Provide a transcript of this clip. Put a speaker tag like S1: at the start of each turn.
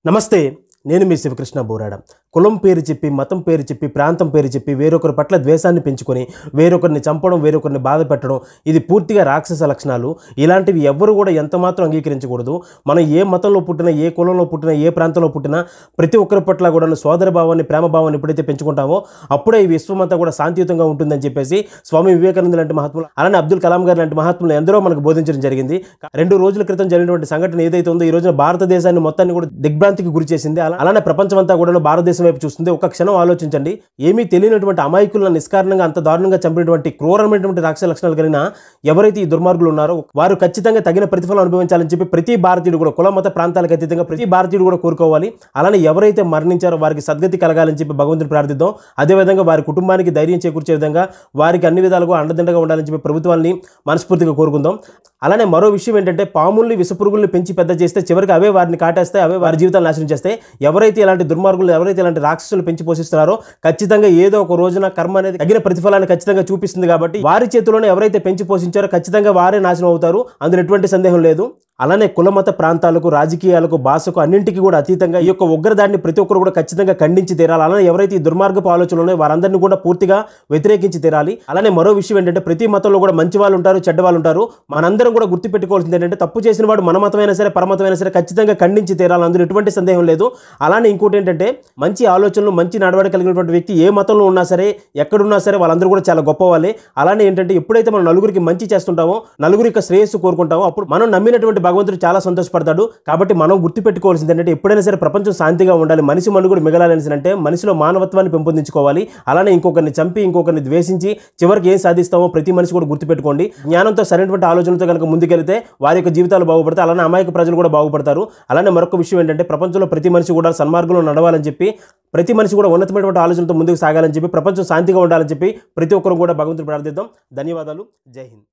S1: నమస్తే, నేను మీ శివకృష్ణ బోరాడ. కులం పేరు చెప్పి, మతం పేరు చెప్పి, ప్రాంతం పేరు చెప్పి వేరొకరి పట్ల ద్వేషాన్ని పెంచుకొని వేరొకరిని చంపడం, వేరొకరిని బాధ పెట్టడం ఇది పూర్తిగా రాక్షస లక్షణాలు. ఇలాంటివి ఎవ్వరు కూడా ఎంతమాత్రం అంగీకరించకూడదు. మనం ఏ మతంలో పుట్టినా, ఏ కులంలో పుట్టినా, ఏ ప్రాంతంలో పుట్టినా ప్రతి ఒక్కరి పట్ల కూడా సోదర భావాన్ని, ప్రేమ భావాన్ని ఎప్పుడైతే పెంచుకుంటామో అప్పుడే ఈ విశ్వమంతా కూడా శాంతియుతంగా ఉంటుందని చెప్పేసి స్వామి వివేకానంద లాంటి మహాత్ములు, అలానే అబ్దుల్ కలాం గారు లాంటి మహాత్ములు ఎందరో మనకు బోధించడం జరిగింది. 2 రోజుల క్రితం జరిగినటువంటి సంఘటన ఏదైతే ఉందో ఈ రోజున భారతదేశాన్ని మొత్తాన్ని కూడా దిగ్భ్రాంతికి గురి చేసింది. అలానే ప్రపంచం అంతా కూడా భారతదేశం వైపు చూస్తుంది. ఒక్క క్షణం ఆలోచించండి. ఏమీ తెలియనటువంటి అమాయకులను నిష్కారణంగా అంత దారుణంగా చంపినటువంటి క్రూరమైనటువంటి రాక్షస లక్షణాలు కలిగిన ఎవరైతే ఈ దుర్మార్గులు ఉన్నారో వారు ఖచ్చితంగా తగిన ప్రతిఫలం అనుభవించాలని చెప్పి ప్రతి భారతీయుడు కూడా, కుల మత ప్రాంతాలకు అతీతంగా ప్రతి భారతీయుడు కూడా కోరుకోవాలి. అలానే ఎవరైతే మరణించారో వారికి సద్గతి కలగాలని చెప్పి భగవంతుని ప్రార్థిద్దాం. అదేవిధంగా వారి కుటుంబానికి ధైర్యం చేకూర్చే విధంగా వారికి అన్ని విధాలుగా అండదండగా ఉండాలని చెప్పి ప్రభుత్వాన్ని మనస్ఫూర్తిగా కోరుకుందాం. అలానే మరో విషయం ఏంటంటే, పాముల్ని, విషపురుగుల్ని పెంచి పెద్ద చేస్తే చివరికి అవే వారిని కాటేస్తాయి, అవే వారి జీవితాలు నాశనం చేస్తాయి. ఎవరైతే ఇలాంటి దుర్మార్గులు, ఎవరైతే ఇలాంటి రాక్షసులు పెంచి పోషిస్తున్నారో ఖచ్చితంగా ఏదో ఒక రోజున కర్మ అనేది తగిన ప్రతిఫలాన్ని ఖచ్చితంగా చూపిస్తుంది. కాబట్టి వారి చేతిలోనే ఎవరైతే పెంచి పోషించారో ఖచ్చితంగా వారే నాశనం అవుతారు, అందులో ఎటువంటి సందేహం లేదు. అలానే కులమత ప్రాంతాలకు, రాజకీయాలకు, భాషకు అన్నింటికి కూడా అతీతంగా ఈ యొక్క ఉగ్రదాడిని ప్రతి ఒక్కరు కూడా ఖచ్చితంగా ఖండించి తీరాలి. అలానే ఎవరైతే ఈ దుర్మార్గపు ఆలోచనలు ఉన్నాయో వారందరినీ కూడా పూర్తిగా వ్యతిరేకించి తీరాలి. అలానే మరో విషయం ఏంటంటే, ప్రతి మతంలో కూడా మంచి వాళ్ళు ఉంటారు, చెడ్డ వాళ్ళు ఉంటారు. మనందరం కూడా గుర్తుపెట్టుకోవాల్సింది ఏంటంటే, తప్పు చేసిన వాడు మన మతమైనా సరే, పరమతమైనా సరే ఖచ్చితంగా ఖండించి తీరాలి, అందులో ఎటువంటి సందేహం లేదు. అలానే ఇంకోటి ఏంటంటే, మంచి ఆలోచనలు, మంచి నడవడిక కలిగినటువంటి వ్యక్తి ఏ మతంలో ఉన్నా సరే, ఎక్కడున్నా సరే వాళ్ళందరూ కూడా చాలా గొప్పవాళ్ళే. అలానే ఏంటంటే, ఎప్పుడైతే మనం నలుగురికి మంచి చేస్తుంటామో, నలుగురి యొక్క శ్రేయస్సు కోరుకుంటామో అప్పుడు మనం నమ్మినటువంటి భగవంతుడు చాలా సంతోషపడతాడు. కాబట్టి మనం గుర్తుపెట్టుకోవాల్సింది ఏంటంటే, ఎప్పుడైనా సరే ప్రపంచం శాంతిగా ఉండాలి, మనిషి మనుగడ మిగలాలని అంటే మనిషిలో మానవత్వాన్ని పెంపొందించుకోవాలి. అలానే ఇంకొకరిని చంపి, ఇంకొకరిని ద్వేషించి చివరికి ఏం సాధిస్తామో ప్రతి మనిషి కూడా గుర్తుపెట్టుకోండి. జ్ఞానంతో, సరైనటువంటి ఆలోచనలతో కనుక ముందుకెళ్తే వారి యొక్క జీవితాలు బాగుపడతాయి. అలానే అమాయక ప్రజలు కూడా బాగుపడతారు. అలానే మరొక విషయం ఏంటంటే, ప్రపంచంలో ప్రతి మనిషి కూడా సన్మార్గంలో నడవాలని చెప్పి, ప్రతి మనిషి కూడా ఉన్నతమైనటువంటి ఆలోచనలతో ముందుకు సాగాలని చెప్పి, ప్రపంచం శాంతిగా ఉండాలని చెప్పి ప్రతి ఒక్కరు కూడా భగవంతుని ప్రార్థిద్దాం. ధన్యవాదాలు. జై హింద్.